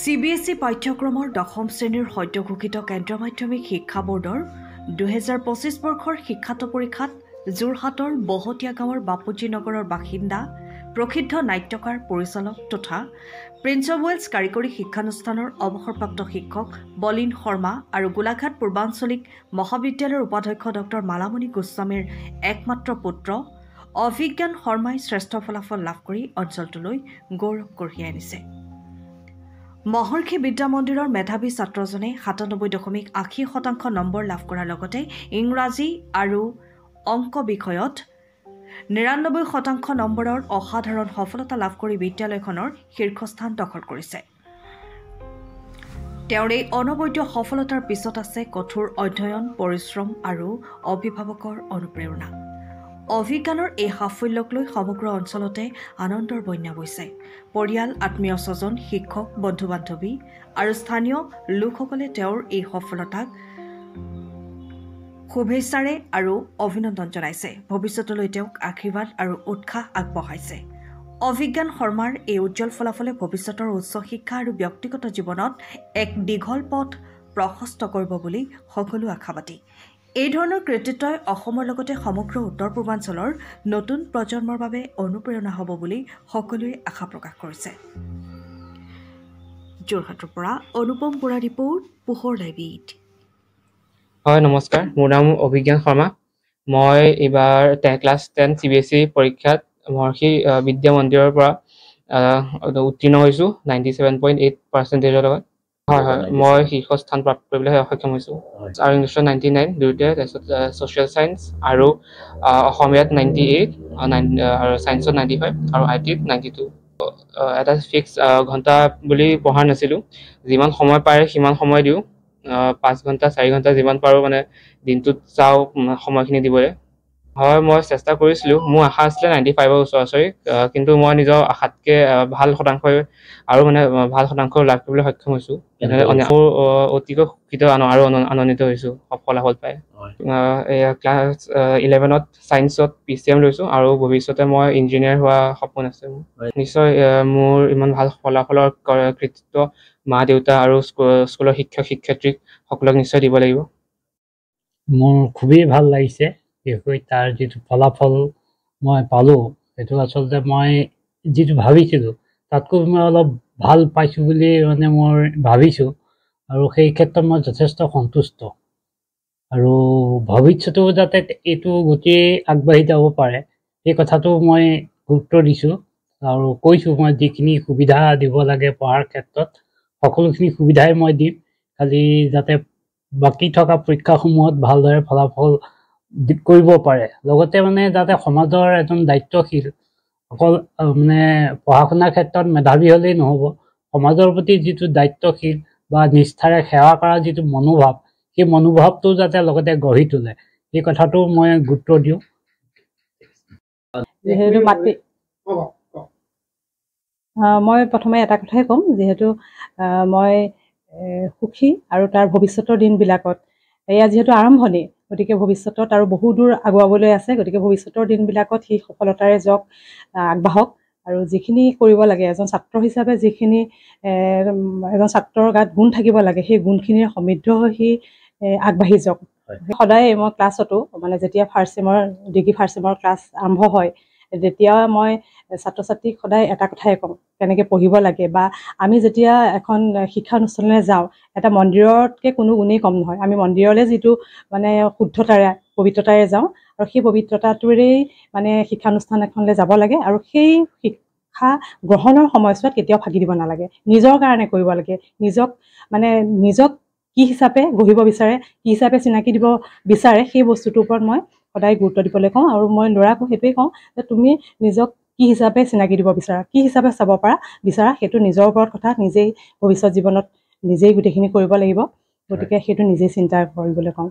CBSE পাঠ্যক্ৰমৰ 10ম শ্ৰেণীৰ সদ্য ঘোষিত কেন্দ্ৰীয় মাধ্যমিক শিক্ষা বোৰ্ডৰ 2025 বৰ্ষৰ শিক্ষান্ত পৰীক্ষাত যোৰহাটৰ বহতীয়া গাঁৱৰ বাপুজী নগৰৰ বাসিন্দা প্ৰসিদ্ধ নাট্যকাৰ পৰিচালক তথা প্ৰিন্স অৱ ৱেলছ কাৰিকৰী শিক্ষানুষ্ঠানৰ অৱসৰপ্ৰাপ্ত শিক্ষক বলিন শৰ্মা আৰু গোলাঘাট পূৰ্বাঞ্চলিক মহাবিদ্যালয়ৰ উপাধ্যক্ষ ডক্টৰ মালামণি গোস্বামীৰ একমাত্ৰ পুত্ৰ অভিজ্ঞান শৰ্মাই শ্ৰেষ্ঠ ফলাফল লাভ কৰি অঞ্চলটোলৈ গৌৰৱ কঢ়িয়াই আনিছে। মহৰ্ষি বিদ্যা মন্দিৰৰ মেধাৱী ছাত্ৰজনে 97.80% নম্বৰ লাভ কৰাৰ লগতে ইংৰাজী আৰু অংক বিষয়ত 99% নম্বৰৰ অসাধাৰণ সফলতা লাভ কৰি বিদ্যালয়খনৰ শীৰ্ষস্থান দখল কৰিছে। তেওঁৰ এই অনবদ্য সফলতাৰ পিছত আছে কঠোৰ অধ্যয়ন, পৰিশ্ৰম আৰু অভিভাৱকৰ অনুপ্ৰেৰণা। অভিজ্ঞানৰ এই সাফল্যক লৈ সমগ্ৰ অঞ্চলতে আনন্দৰ বন্যা বৈছে। পৰিয়াল, আত্মীয় স্বজন, শিক্ষক, বন্ধু-বান্ধৱী আৰু স্থানীয় লোকসকলে তেওঁৰ এই সফলতাক শুভেচ্ছাৰে আৰু অভিনন্দন জনাইছে। ভৱিষ্যতলৈ তেওঁক আশীৰ্বাদ আৰু উৎসাহ আগবঢ়াইছে। অভিজ্ঞান শৰ্মাৰ এই উজ্জ্বল ফলাফলে ভৱিষ্যতৰ উচ্চ শিক্ষা আৰু ব্যক্তিগত জীৱনত এক দীঘল পথ প্ৰশস্ত কৰিব বুলি সকলো আশাবাদী। এই ধৰণৰ কৃতিত্বই অসমৰ লগতে সমগ্ৰ উত্তৰ পূৰ্বাঞ্চলৰ নতুন প্ৰজন্মৰ বাবে অনুপ্ৰেৰণা হ'ব বুলি সকলোৱে আশা প্ৰকাশ কৰিছে। যোৰহাটৰ পৰা অনুপম বৰা ৰিপৰ্ট, পোহৰ লাইভ। হয়, নমস্কাৰ। মোৰ নাম অভিজ্ঞান শৰ্মা। মই এইবাৰ ক্লাছ 10 CBSE পৰীক্ষাত মহৰ্ষি বিদ্যা মন্দিৰৰ পৰা উত্তীৰ্ণ হৈছোঁ 97.8% লগত। হয়, মই শীৰ্ষস্থান প্ৰাপ্ত কৰিবলৈ সক্ষম হৈছোঁ। আৰু ইংলিছত 99 দুয়োটাই, তাৰপিছত ছ'চিয়েল ছায়েন্স আৰু অসমীয়াত 98 আৰু ছায়েন্সত 95 আৰু IT-ত 92। এটা ফিক্স ঘণ্টা বুলি পঢ়া নাছিলোঁ। যিমান সময় পাৰে সিমান সময় দিওঁ। 5 ঘণ্টা 4 ঘণ্টা যিমান পাৰোঁ মানে দিনটোত চাওঁ সময়খিনি দিবলৈ। হয়, মই চেষ্টা কৰিছিলোঁ। মোৰ আশা আছিলে 95ৰ ওচৰা-ওচৰি, কিন্তু মই নিজৰ আশাতকৈ ভাল শতাংশ আৰু মানে ভাল শতাংশ লাভ কৰিবলৈ সক্ষম হৈছোঁ। মোৰ অতিকৈ সুখিত আৰু আনন্দিত হৈছোঁ ফলাফল পাই। ক্লাছ 11ত ছায়েন্সত PCM লৈছোঁ আৰু ভৱিষ্যতে মই ইঞ্জিনিয়াৰ হোৱা সপোন আছে মোৰ। নিশ্চয় মোৰ ইমান ভাল ফলাফলৰ কৃতিত্ব মা-দেউতা আৰু স্কুলৰ শিক্ষক-শিক্ষয়িত্ৰীক সকলক নিশ্চয় দিব লাগিব। মোৰ খুবেই ভাল লাগিছে, বিশেষকৈ তাৰ যিটো ফলাফল মই পালোঁ সেইটো আচলতে মই যিটো ভাবিছিলোঁ তাতকৈ মই অলপ ভাল পাইছোঁ বুলি মানে মই ভাবিছোঁ আৰু সেই ক্ষেত্ৰত মই যথেষ্ট সন্তুষ্ট। আৰু ভৱিষ্যতেও যাতে এইটো গতিয়ে আগবাঢ়ি যাব পাৰে সেই কথাটো মই গুৰুত্ব দিছোঁ আৰু কৈছোঁ মই যিখিনি সুবিধা দিব লাগে পঢ়াৰ ক্ষেত্ৰত সকলোখিনি সুবিধাই মই দিম, খালি যাতে বাকী থকা পৰীক্ষাসমূহত ভালদৰে ফলাফল কৰিব পাৰে। লগতে মানে যাতে সমাজৰ এজন দায়িত্বশীল, অকল মানে পঢ়া শুনাৰ ক্ষেত্ৰত মেধাৱী হ'লেই নহ'ব, সমাজৰ প্ৰতি যিটো দায়িত্বশীল বা নিষ্ঠাৰে সেৱা কৰাৰ যিটো মনোভাৱ, সেই মনোভাৱটো যাতে লগতে গঢ়ি তোলে সেই কথাটো মই গুৰুত্ব দিওঁ। মই প্ৰথমে এটা কথাই ক'ম, যিহেতু মই সুখী আৰু তাৰ ভৱিষ্যতৰ দিনবিলাকত এয়া যিহেতু আৰম্ভণি, গতিকে ভৱিষ্যতত আৰু বহু দূৰ আগুৱাবলৈ আছে। গতিকে ভৱিষ্যতৰ দিনবিলাকত সি সফলতাৰে যাওক, আগবাঢ়ক আৰু যিখিনি কৰিব লাগে এজন ছাত্ৰ হিচাপে, যিখিনি এজন ছাত্ৰৰ গাত গুণ থাকিব লাগে সেই গুণখিনিৰে সমৃদ্ধ হৈ সি আগবাঢ়ি যাওক। সদায় মই ক্লাছতো মানে যেতিয়া ডিগ্ৰী ফাৰ্ষ্ট চেমৰ ক্লাছ আৰম্ভ হয় তেতিয়া মই ছাত্ৰ ছাত্ৰীক সদায় এটা কথাই কওঁ, কেনেকৈ পঢ়িব লাগে। বা আমি যেতিয়া এখন শিক্ষানুষ্ঠানলৈ যাওঁ, এটা মন্দিৰতকৈ কোনো গুণেই কম নহয়। আমি মন্দিৰলৈ যিটো মানে শুদ্ধতাৰে পবিত্ৰতাৰে যাওঁ আৰু সেই পবিত্ৰতাটোৰেই মানে শিক্ষানুষ্ঠান এখনলৈ যাব লাগে আৰু সেই শিক্ষা গ্ৰহণৰ সময়ছোৱাত কেতিয়াও ফাঁকি দিব নালাগে। নিজৰ কাৰণে কৰিব লাগে। নিজক কি হিচাপে গঢ়িব বিচাৰে, কি হিচাপে চিনাকি দিব বিচাৰে সেই বস্তুটোৰ ওপৰত মই সদায় গুৰুত্ব দিবলৈ কওঁ। আৰু মই ল'ৰাকো সেইটোৱেই কওঁ যে তুমি নিজক কি হিচাপে চিনাকি দিব বিচাৰা, কি হিচাপে চাব বিচাৰা সেইটো নিজৰ ওপৰত কথা। নিজেই ভৱিষ্যত জীৱনত নিজেই গোটেইখিনি কৰিব লাগিব, গতিকে সেইটো নিজেই চিন্তা কৰিবলৈ কওঁ।